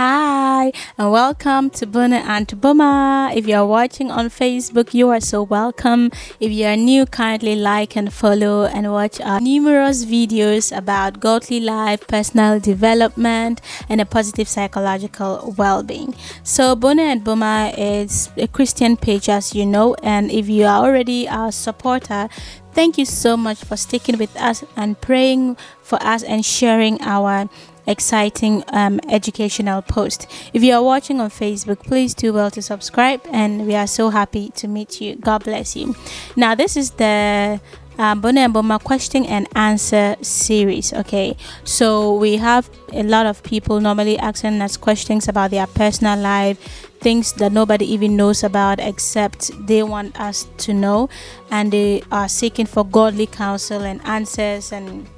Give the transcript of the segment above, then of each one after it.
Hi, and welcome to Buna and Buma. If you are watching on Facebook, you are so welcome. If you are new, kindly like and follow and watch our numerous videos about godly life, personal development, and a positive psychological well-being. So, Buna and Buma is a Christian page, as you know, and if you are already our supporter, thank you so much for sticking with us and praying for us and sharing our exciting educational post. If you are watching on Facebook, please do well to subscribe, and we are so happy to meet you. God bless you. Now, this is the Bona and Boma question and answer series. Okay, so we have a lot of people normally asking us questions about their personal life, things that nobody even knows about except they want us to know, and they are seeking for godly counsel and answers and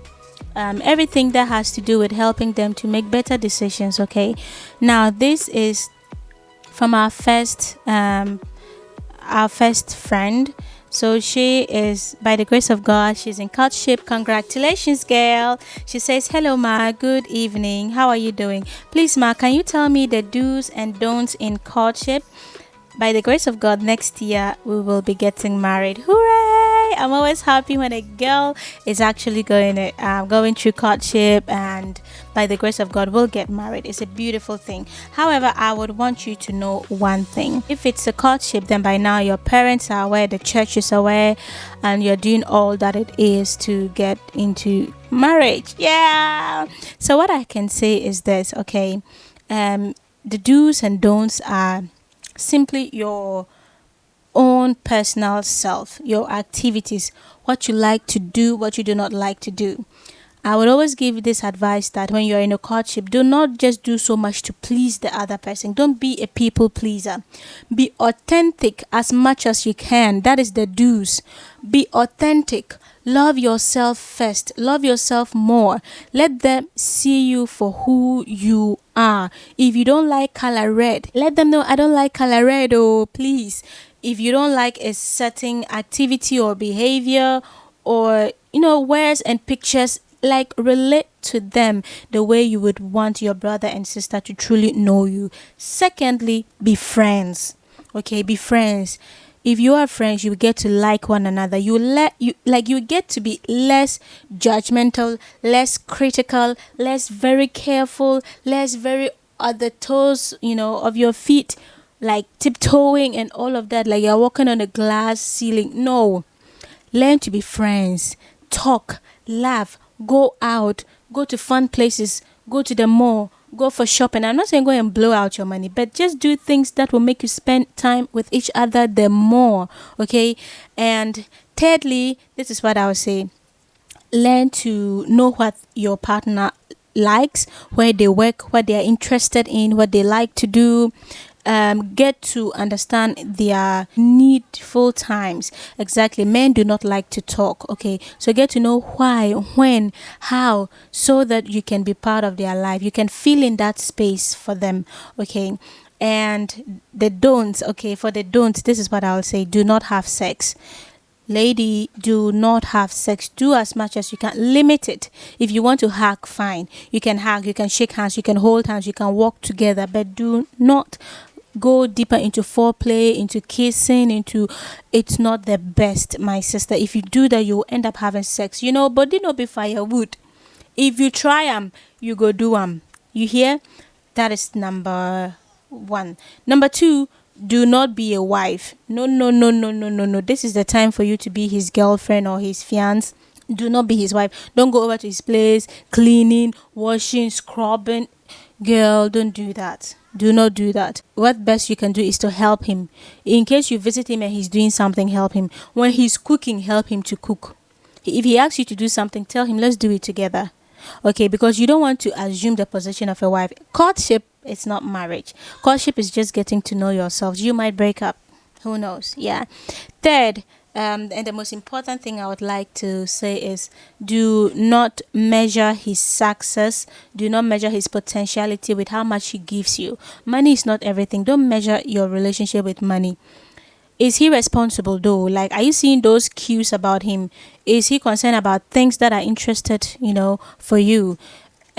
everything that has to do with helping them to make better decisions. Okay, now this is from our first friend. So she is, by the grace of God, she's in courtship. Congratulations, girl. She says, hello, Ma. Good evening. How are you doing? Please, Ma, can you tell me the do's and don'ts in courtship? By the grace of God, next year we will be getting married. Hooray! I'm always happy when a girl is actually going through courtship, and by the grace of God, we'll get married. It's a beautiful thing. However, I would want you to know one thing. If it's a courtship, then by now your parents are aware, the church is aware, and you're doing all that it is to get into marriage. Yeah. So what I can say is this, okay? The do's and don'ts are simply your own personal self, your activities, what you like to do, what you do not like to do. I would always give this advice that when you're in a courtship, do not just do so much to please the other person. Don't be a people pleaser. Be authentic as much as you can. That is the do's. Be authentic. Love yourself first. Love yourself more. Let them see you for who you are. If you don't like color red, let them know I don't like color red. Oh, please. If you don't like a certain activity or behavior or words and pictures, like relate to them the way you would want your brother and sister to truly know you. Secondly, be friends. Okay, be friends. If you are friends, you get to like one another. You get to be less judgmental, less critical, less very careful, less very at the toes, of your feet, like tiptoeing and all of that, like you're walking on a glass ceiling. No. Learn to be friends. Talk, laugh, go out, go to fun places, go to the mall, go for shopping. I'm not saying go and blow out your money, but just do things that will make you spend time with each other the more. Okay. And thirdly, this is what I would say. Learn to know what your partner likes, where they work, what they are interested in, what they like to do. Get to understand their needful times. Exactly. Men do not like to talk. Okay. So get to know why, when, how, so that you can be part of their life. You can fill in that space for them. Okay. And the don'ts. Okay. For the don'ts, this is what I'll say. Do not have sex. Lady, do not have sex. Do as much as you can. Limit it. If you want to hug, fine. You can hug, you can shake hands, you can hold hands, you can walk together, but do not go deeper into foreplay, into kissing, it's not the best, my sister. If you do that, you end up having sex. Body no be firewood. If you try you go do You hear? That is number one. Number two, do not be a wife. No, no, no, no, no, no, no. This is the time for you to be his girlfriend or his fiance. Do not be his wife. Don't go over to his place, cleaning, washing, scrubbing. Girl, don't do that. Do not do that. What best you can do is to help him. In case you visit him and he's doing something, help him. When he's cooking, help him to cook. If he asks you to do something, tell him, let's do it together. Okay, because you don't want to assume the position of a wife. Courtship is not marriage. Courtship is just getting to know yourselves. You might break up. Who knows? Yeah. Third, and the most important thing I would like to say is, do not measure his success. Do not measure his potentiality with how much he gives you. Money is not everything. Don't measure your relationship with money. Is he responsible though? Like, are you seeing those cues about him? Is he concerned about things that are interested, for you?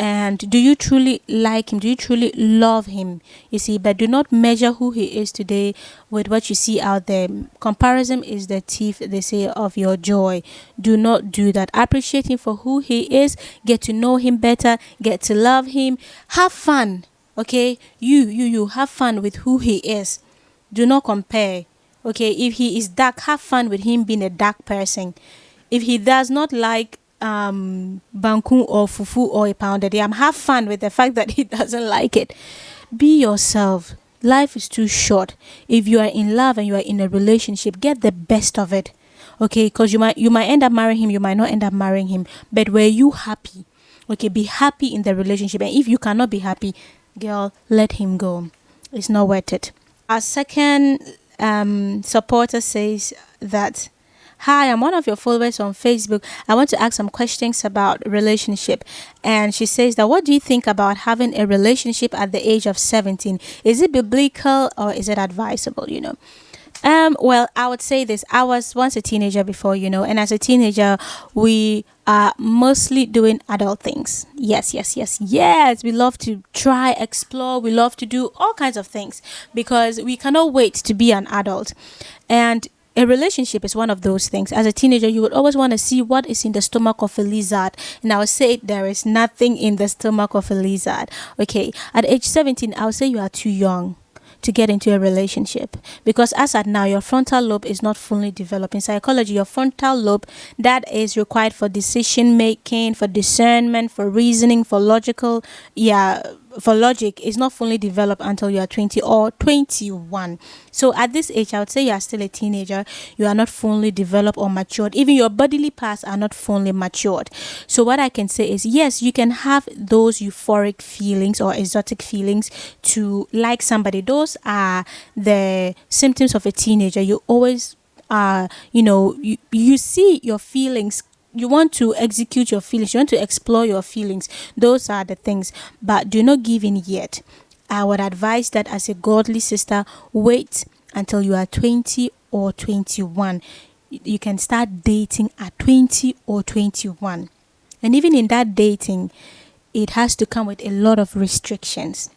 And do you truly like him? Do you truly love him? You see, but do not measure who he is today with what you see out there. Comparison is the thief, they say, of your joy. Do not do that. Appreciate him for who he is. Get to know him better. Get to love him. Have fun. Okay, you have fun with who he is. Do not compare. Okay, if he is dark, have fun with him being a dark person. If he does not like banku or fufu or a pounded yam, have fun with the fact that he doesn't like it. Be yourself. Life is too short. If you are in love and you are in a relationship, get the best of it. Okay, because you might end up marrying him, you might not end up marrying him. But were you happy? Okay, be happy in the relationship. And if you cannot be happy, girl, let him go. It's not worth it. Our second supporter says that, hi, I'm one of your followers on Facebook. I want to ask some questions about relationship. And she says that, what do you think about having a relationship at the age of 17? Is it biblical or is it advisable, Well, I would say this. I was once a teenager before, and as a teenager, we are mostly doing adult things. Yes. We love to try, explore. We love to do all kinds of things because we cannot wait to be an adult. And a relationship is one of those things. As a teenager, you would always want to see what is in the stomach of a lizard. And I would say there is nothing in the stomach of a lizard. Okay. At age 17, I would say you are too young to get into a relationship, because as at now, your frontal lobe is not fully developed. In psychology, your frontal lobe that is required for decision making, for discernment, for reasoning, for logic is not fully developed until you are 20 or 21. So at this age, I would say you are still a teenager. You are not fully developed or matured. Even your bodily parts are not fully matured. So what I can say is, yes, you can have those euphoric feelings or exotic feelings to like somebody. Those are the symptoms of a teenager. You always you see your feelings. You want to execute your feelings. You want to explore your feelings. Those are the things. But do not give in yet. I would advise that as a godly sister, wait until you are 20 or 21. You can start dating at 20 or 21. And even in that dating, it has to come with a lot of restrictions.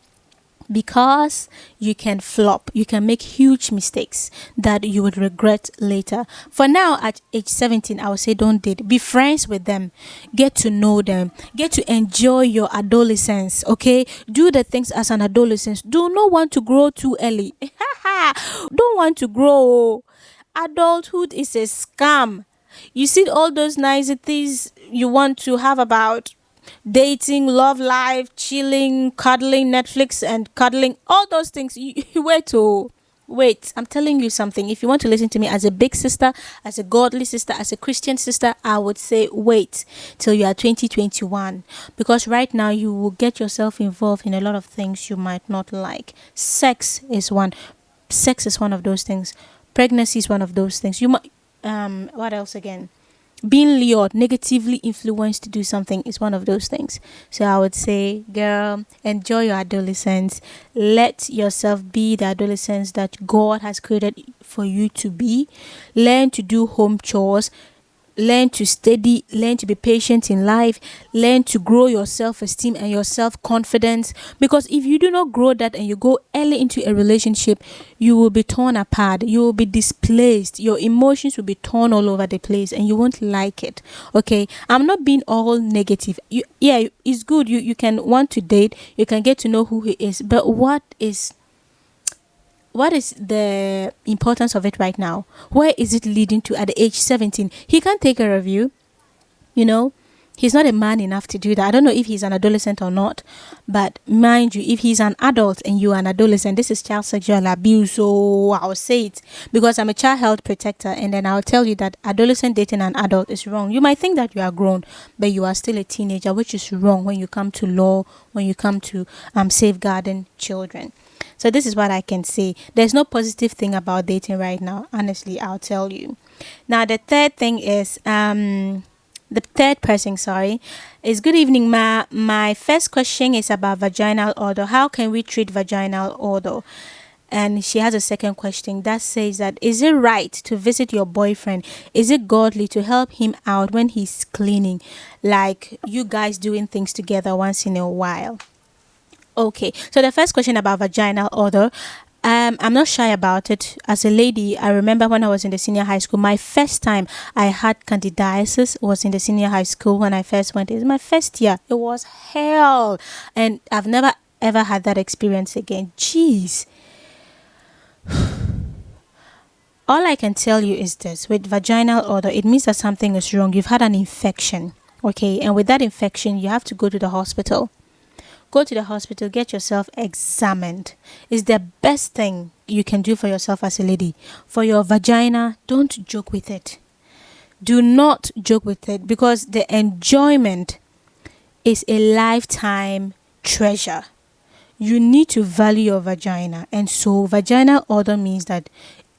Because you can flop, you can make huge mistakes that you would regret later. For now, at age 17, I would say don't date. Be friends with them. Get to know them. Get to enjoy your adolescence, okay? Do the things as an adolescent. Do not want to grow too early. Don't want to grow. Adulthood is a scam. You see all those niceties you want to have about dating, love life, chilling, cuddling, Netflix and cuddling, all those things. You wait. I'm telling you something. If you want to listen to me as a big sister, as a godly sister, as a Christian sister, I would say wait till you are 2021, because right now you will get yourself involved in a lot of things you might not like. Sex is one of those things. Pregnancy is one of those things. You might what else again? Being lured, negatively influenced to do something is one of those things. So I would say, girl, enjoy your adolescence. Let yourself be the adolescence that God has created for you to be. Learn to do home chores. Learn to study, learn to be patient in life, learn to grow your self-esteem and your self-confidence. Because if you do not grow that and you go early into a relationship, you will be torn apart, you will be displaced, your emotions will be torn all over the place and you won't like it. Okay, I'm not being all negative. It's good. You can want to date, you can get to know who he is, but what is the importance of it right now? Where is it leading to at the age 17? He can't take care of you. He's not a man enough to do that. I don't know if he's an adolescent or not, but mind you, if he's an adult and you are an adolescent, this is child sexual abuse. So I'll say it because I'm a child health protector, and then I'll tell you that adolescent dating an adult is wrong. You might think that you are grown, but you are still a teenager, which is wrong when you come to law, when you come to safeguarding children. So this is what I can say. There's no positive thing about dating right now. Honestly, I'll tell you. Now, the third thing is, the third person, is good evening, Ma. My first question is about vaginal odor. How can we treat vaginal odor? And she has a second question that says that, is it right to visit your boyfriend? Is it godly to help him out when he's cleaning? Like you guys doing things together once in a while. Okay, so the first question about vaginal odor. I'm not shy about it. As a lady, I remember when I was in the senior high school, my first time I had candidiasis was in the senior high school when I first went. It was my first year. It was hell. And I've never ever had that experience again. Jeez. All I can tell you is this: with vaginal odor, it means that something is wrong. You've had an infection. Okay, and with that infection, you have to go to the hospital. Go to the hospital, get yourself examined. It's the best thing you can do for yourself as a lady. For your vagina, don't joke with it. Do not joke with it, because the enjoyment is a lifetime treasure. You need to value your vagina. And so vaginal odor means that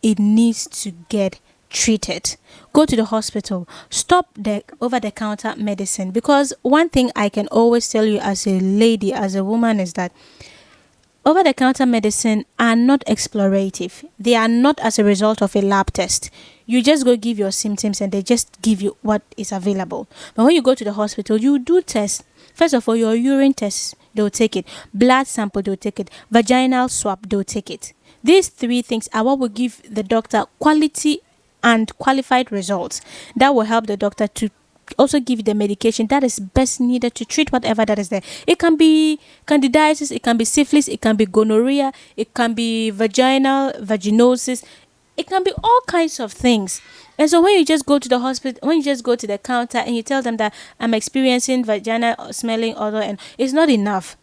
it needs to get treated. Go to the hospital. Stop the over-the-counter medicine, because one thing I can always tell you as a lady, as a woman, is that over-the-counter medicine are not explorative. They are not as a result of a lab test. You just go give your symptoms and they just give you what is available. But when you go to the hospital, you do tests. First of all, your urine test, they'll take it. Blood sample, they'll take it. Vaginal swab, they'll take it. These three things are what will give the doctor quality and qualified results that will help the doctor to also give you the medication that is best needed to treat whatever that is there. It can be candidiasis, it can be syphilis, it can be gonorrhea, it can be vaginosis, it can be all kinds of things. And so when you just go to the hospital, when you just go to the counter and you tell them that I'm experiencing vagina smelling odor, and it's not enough.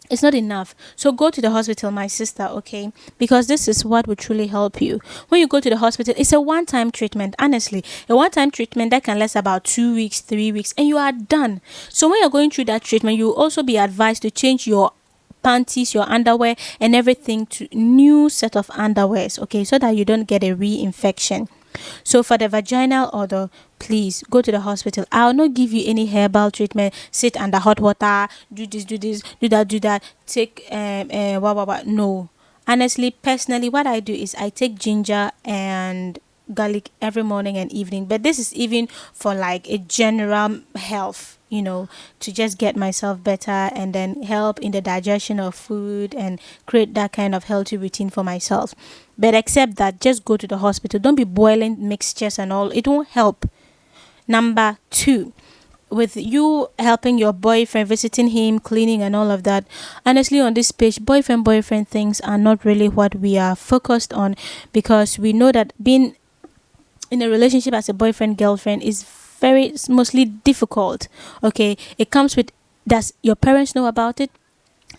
It's not enough. So go to the hospital, my sister, okay? Because this is what will truly help you. When you go to the hospital, it's a one-time treatment, honestly. A one-time treatment that can last about 2 weeks, 3 weeks, and you are done. So when you're going through that treatment, you will also be advised to change your panties, your underwear, and everything to new set of underwears, okay? So that you don't get a reinfection. So for the vaginal odor, please go to the hospital. I'll not give you any herbal treatment. Sit under hot water, do this, do that. Take no. Honestly, personally, what I do is I take ginger and garlic every morning and evening. But this is even for like a general health, to just get myself better and then help in the digestion of food and create that kind of healthy routine for myself. But except that, just go to the hospital. Don't be boiling mixtures and all. It won't help. Number 2, with you helping your boyfriend, visiting him, cleaning and all of that, honestly, on this page, boyfriend things are not really what we are focused on, because we know that being in a relationship as a boyfriend girlfriend is mostly difficult. Okay, it comes with, does your parents know about it?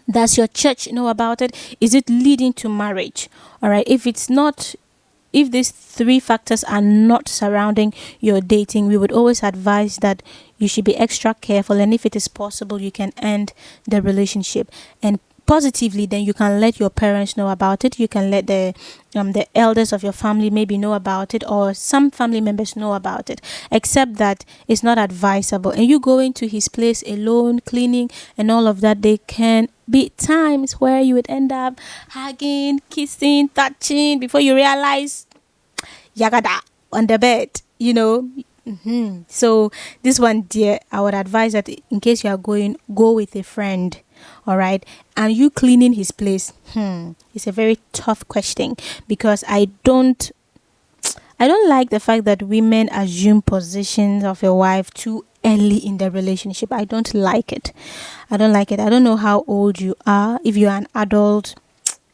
Does your church know about it? Is it leading to marriage? All right, if it's not, if these 3 factors are not surrounding your dating, we would always advise that you should be extra careful, and if it is possible, you can end the relationship. And positively, then you can let your parents know about it. You can let the elders of your family maybe know about it, or some family members know about it, except that it's not advisable. And you going to his place alone, cleaning and all of that, there can be times where you would end up hugging, kissing, touching before you realize yagada on the bed, So this one, dear, I would advise that in case you are going, go with a friend. All right. And you cleaning his place, it's a very tough question, because I don't like the fact that women assume positions of a wife too early in the relationship. I don't like it. I don't know how old you are. If you're an adult,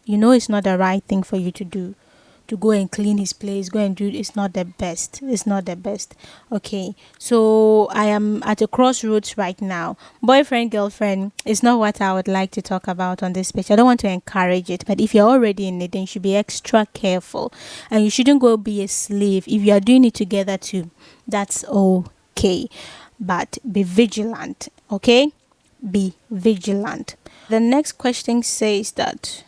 it's not the right thing for you to do. To go and clean his place, go and do it. It's not the best. Okay, so I am at a crossroads right now. Boyfriend, girlfriend is not what I would like to talk about on this page. I don't want to encourage it, but if you're already in it, then you should be extra careful, and you shouldn't go be a slave. If you are doing it together too, that's okay, but be vigilant. Okay, be vigilant. The next question says that,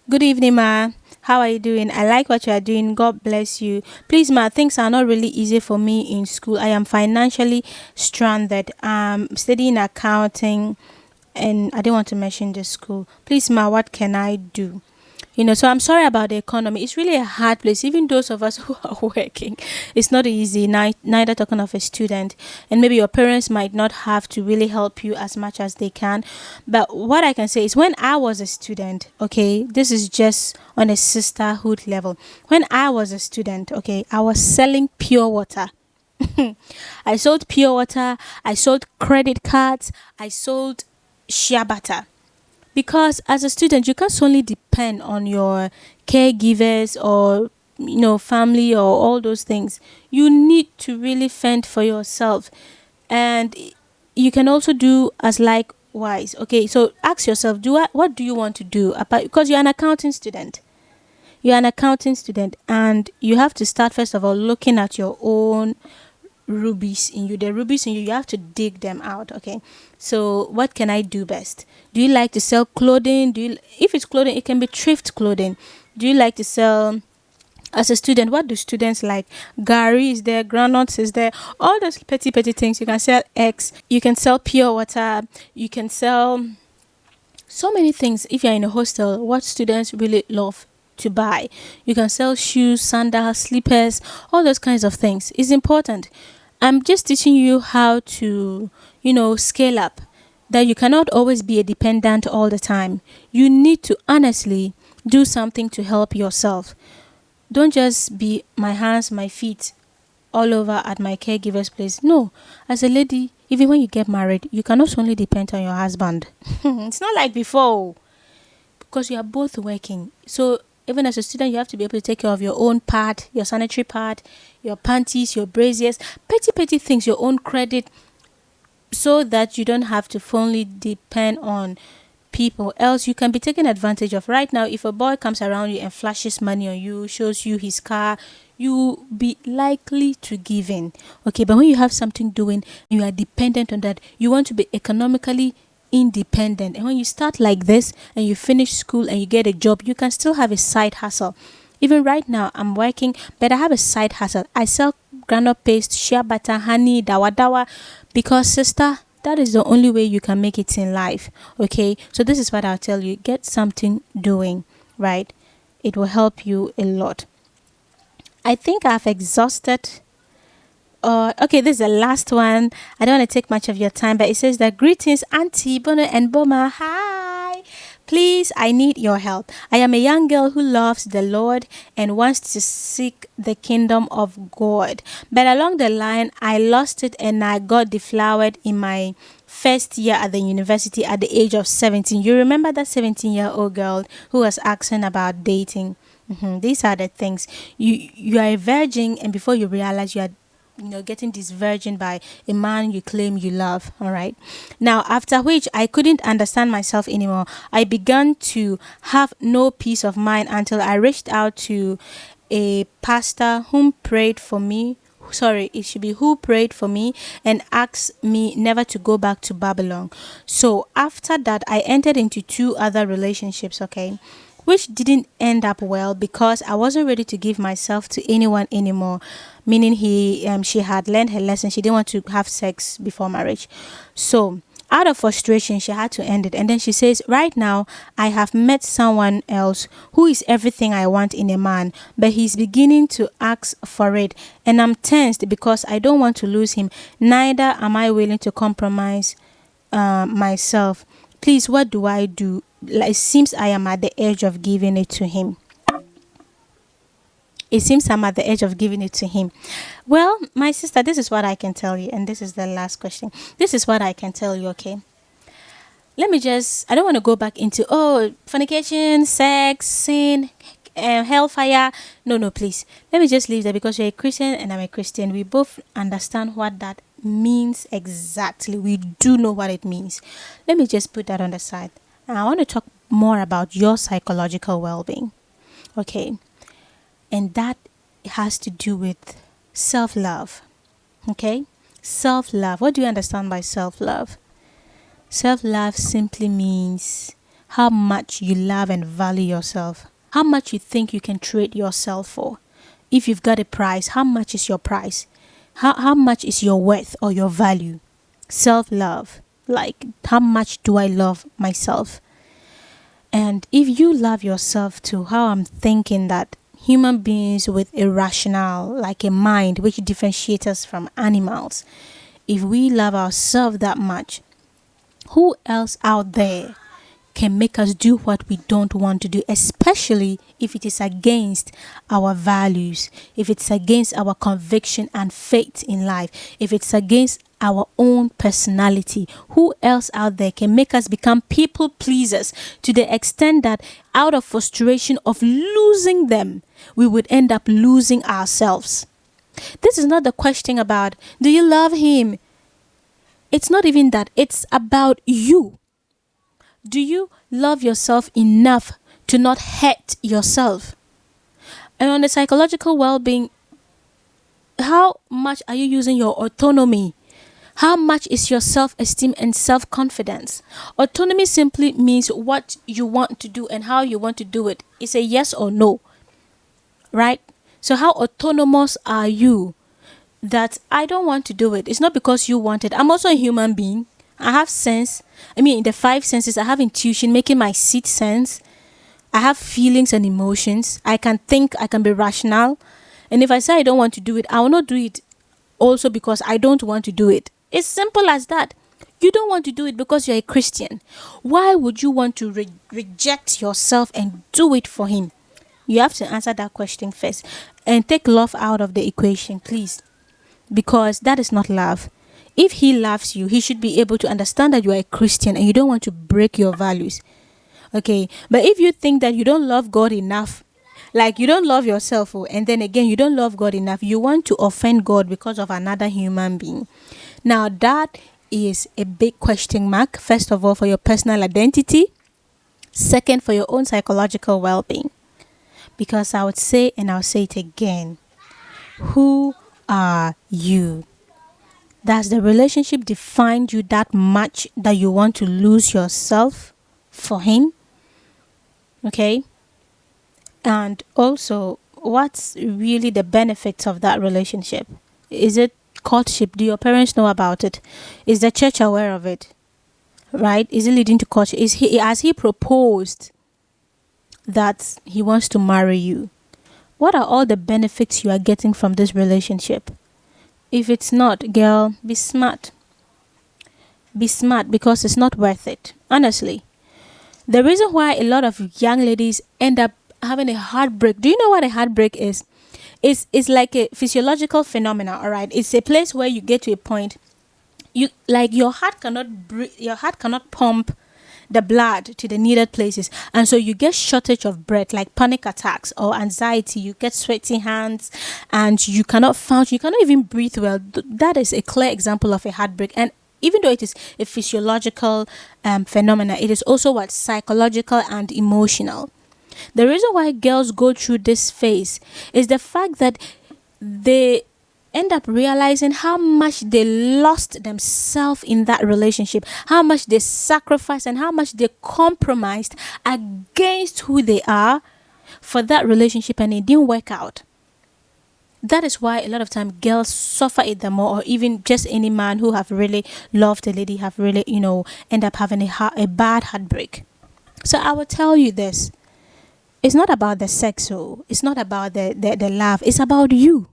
good evening, ma. How are you doing? I like what you are doing. God bless you. Please, ma, things are not really easy for me in school. I am financially stranded. I'm studying accounting, and I didn't want to mention the school. Please, ma, what can I do? So I'm sorry about the economy. It's really a hard place. Even those of us who are working, it's not easy. Neither talking of a student, and maybe your parents might not have to really help you as much as they can. But what I can say is, when I was a student, okay, this is just on a sisterhood level. When I was a student, okay, I was selling pure water. I sold pure water. I sold credit cards. I sold shea butter. Because as a student, you can't solely depend on your caregivers or family or all those things. You need to really fend for yourself, and you can also do as likewise. Okay, so ask yourself, what do you want to do apart, because you're an accounting student. You're an accounting student, and you have to start first of all looking at your own rubies in you. The rubies in you, you have to dig them out. Okay, so what can I do best? Do you like to sell clothing? If it's clothing, it can be thrift clothing. Do you like to sell? As a student, what do students like? Gary is there, granuts is there, all those petty things. You can sell eggs, you can sell pure water, you can sell so many things. If you're in a hostel, what students really love to buy, you can sell shoes, sandals, slippers, all those kinds of things. It's important. I'm just teaching you how to, scale up. That you cannot always be a dependent all the time. You need to honestly do something to help yourself. Don't just be my hands, my feet all over at my caregiver's place. No, as a lady, even when you get married, you cannot only depend on your husband. It's not like before, because you are both working. So even as a student, you have to be able to take care of your own pad, your sanitary pad, your panties, your braziers, petty things, your own credit, so that you don't have to fully depend on people. Else you can be taken advantage of. Right now, if a boy comes around you and flashes money on you, shows you his car, you be likely to give in. Okay, but when you have something doing, you are dependent on that. You want to be economically independent. And when you start like this and you finish school and you get a job, you can still have a side hustle. Even right now, I'm working, but I have a side hustle. I sell granite paste, shea butter, honey, dawa dawa, because sister, that is the only way you can make it in life. Okay, so this is what I'll tell you: get something doing, right? It will help you a lot. I think I've exhausted. Okay, this is the last one. I don't want to take much of your time, but it says that greetings, Auntie Bono and Boma. Hi. Please, I need your help. I am a young girl who loves the Lord and wants to seek the kingdom of God. But along the line, I lost it and I got deflowered in my first year at the university at the age of 17. You remember that 17-year-old girl who was asking about dating? These are the things. You are a virgin, and before you realize you are getting this virgin by a man you claim you love. All right. Now, after which I couldn't understand myself anymore. I began to have no peace of mind until I reached out to a pastor whom prayed for me. Sorry, it should be who prayed for me and asked me never to go back to Babylon. So after that, I entered into 2 other relationships, okay, which didn't end up well because I wasn't ready to give myself to anyone anymore. Meaning she had learned her lesson. She didn't want to have sex before marriage. So out of frustration, she had to end it. And then she says, right now, I have met someone else who is everything I want in a man, but he's beginning to ask for it. And I'm tensed because I don't want to lose him. Neither am I willing to compromise myself. Please, what do I do? It seems I am at the edge of giving it to him. It seems I'm at the edge of giving it to him. Well, my sister, this is what I can tell you. And this is the last question. This is what I can tell you, okay? I don't want to go back into, fornication, sex, sin, hellfire. No, please. Let me just leave that because you're a Christian and I'm a Christian. We both understand what that means exactly. We do know what it means. Let me just put that on the side. And I want to talk more about your psychological well-being. Okay. And that has to do with self-love. Okay? Self-love. What do you understand by self-love? Self-love simply means how much you love and value yourself. How much you think you can trade yourself for. If you've got a price, how much is your price? How much is your worth or your value? Self-love. Like, how much do I love myself? And if you love yourself too, how I'm thinking that human beings with a rationale, like a mind, which differentiates us from animals, if we love ourselves that much, who else out there can make us do what we don't want to do, especially if it is against our values, if it's against our conviction and faith in life, if it's against our own personality? Who else out there can make us become people pleasers to the extent that out of frustration of losing them, we would end up losing ourselves? This is not the question about, do you love him? It's not even that. It's about you. Do you love yourself enough to not hurt yourself? And on the psychological well-being, how much are you using your autonomy? How much is your self-esteem and self-confidence? Autonomy simply means what you want to do and how you want to do it. It's a yes or no, right? So how autonomous are you that I don't want to do it? It's not because you want it. I'm also a human being. I have sense. I mean, in the five senses, I have intuition, making my sixth sense. I have feelings and emotions. I can think, I can be rational. And if I say I don't want to do it, I will not do it also because I don't want to do it. It's simple as that. You don't want to do it because you're a Christian. Why would you want to reject yourself and do it for him? You have to answer that question first. And take love out of the equation, please. Because that is not love. If he loves you, he should be able to understand that you are a Christian and you don't want to break your values. Okay. But if you think that you don't love God enough, like you don't love yourself, and then again, you don't love God enough, you want to offend God because of another human being. Now, that is a big question mark. First of all, for your personal identity. Second, for your own psychological well-being. Because I would say, and I'll say it again, who are you? Does the relationship define you that much that you want to lose yourself for him? Okay. And also, what's really the benefits of that relationship? Is it courtship? Do your parents know about it? Is the church aware of it? Right? Is it leading to courtship? Has he proposed that he wants to marry you? What are all the benefits you are getting from this relationship? If it's not, girl, be smart. Be smart, because it's not worth it. Honestly. The reason why a lot of young ladies end up having a heartbreak. Do you know what a heartbreak is? It's like a physiological phenomena, all right? It's a place where you get to a point, you like your heart cannot pump the blood to the needed places, and so you get shortage of breath, like panic attacks or anxiety. You get sweaty hands and you cannot function, you cannot even breathe well. That is a clear example of a heartbreak. And even though it is a physiological phenomena, it is also what psychological and emotional. The reason why girls go through this phase is the fact that they end up realizing how much they lost themselves in that relationship, how much they sacrificed and how much they compromised against who they are for that relationship, and it didn't work out. That is why a lot of time girls suffer it the more, or even just any man who have really loved a lady have really, end up having a bad heartbreak. So I will tell you this. It's not about the sex, it's not about the love. It's about you.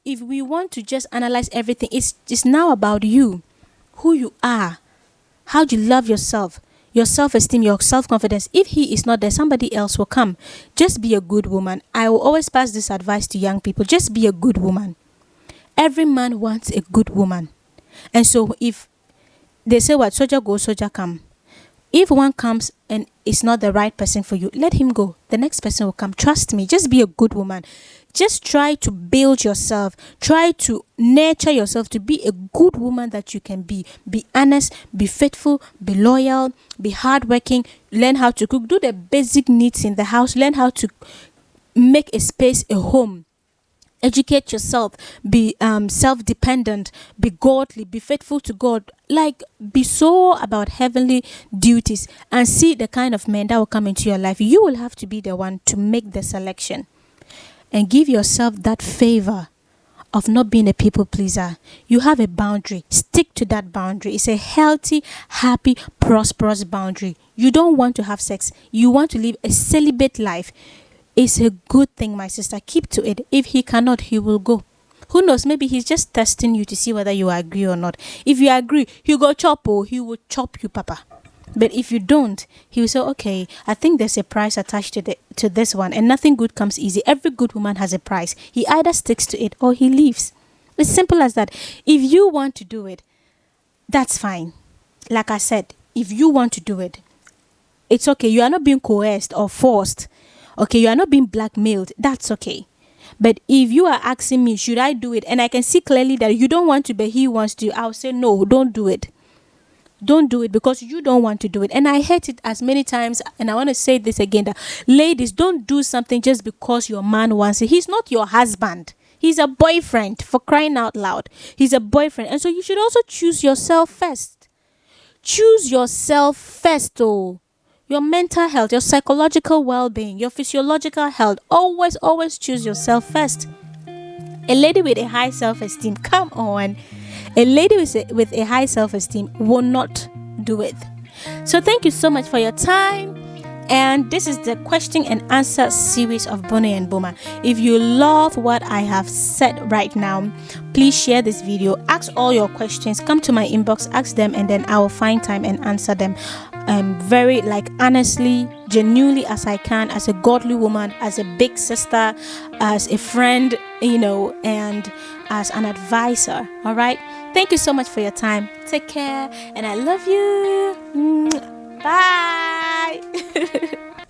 If we want to just analyze everything, it's now about you, who you are, how you love yourself, your self-esteem, your self-confidence. If he is not there, somebody else will come. Just be a good woman. I will always pass this advice to young people. Just be a good woman. Every man wants a good woman. And so if they say what, soldier go, soldier come. If one comes and it's not the right person for you, let him go. The next person will come. Trust me. Just be a good woman. Just try to build yourself. Try to nurture yourself to be a good woman that you can be. Be honest, be faithful, be loyal, be hardworking. Learn how to cook. Do the basic needs in the house. Learn how to make a space, a home. Educate yourself. Be self-dependent. Be godly. Be faithful to God. Like, be so about heavenly duties, and see the kind of men that will come into your life. You will have to be the one to make the selection. And give yourself that favor of not being a people pleaser. You have a boundary. Stick to that boundary. It's a healthy, happy, prosperous boundary. You don't want to have sex. You want to live a celibate life. It's a good thing, my sister. Keep to it. If he cannot, he will go. Who knows? Maybe he's just testing you to see whether you agree or not. If you agree, he go chop, or he will chop you, papa. But if you don't, he will say, okay, I think there's a price attached to this one, and nothing good comes easy. Every good woman has a price. He either sticks to it or he leaves. It's simple as that. If you want to do it, that's fine. Like I said, if you want to do it, it's okay. You are not being coerced or forced. Okay, you are not being blackmailed. That's okay. But if you are asking me, should I do it? And I can see clearly that you don't want to, but he wants to, I'll say, no, don't do it. Don't do it because you don't want to do it. And I hate it as many times. And I want to say this again, that ladies, don't do something just because your man wants it. He's not your husband. He's a boyfriend, for crying out loud. He's a boyfriend. And so you should also choose yourself first. Choose yourself first, oh. Your mental health, your psychological well-being, your physiological health. Always, always choose yourself first. A lady with a high self-esteem, come on. A lady with a high self-esteem will not do it. So thank you so much for your time. And this is the question and answer series of Bonnie and Boma. If you love what I have said right now, please share this video. Ask all your questions. Come to my inbox, ask them, and then I will find time and answer them. Very honestly, genuinely as I can, as a godly woman, as a big sister, as a friend, and as an advisor. All right. Thank you so much for your time. Take care, and I love you. Bye.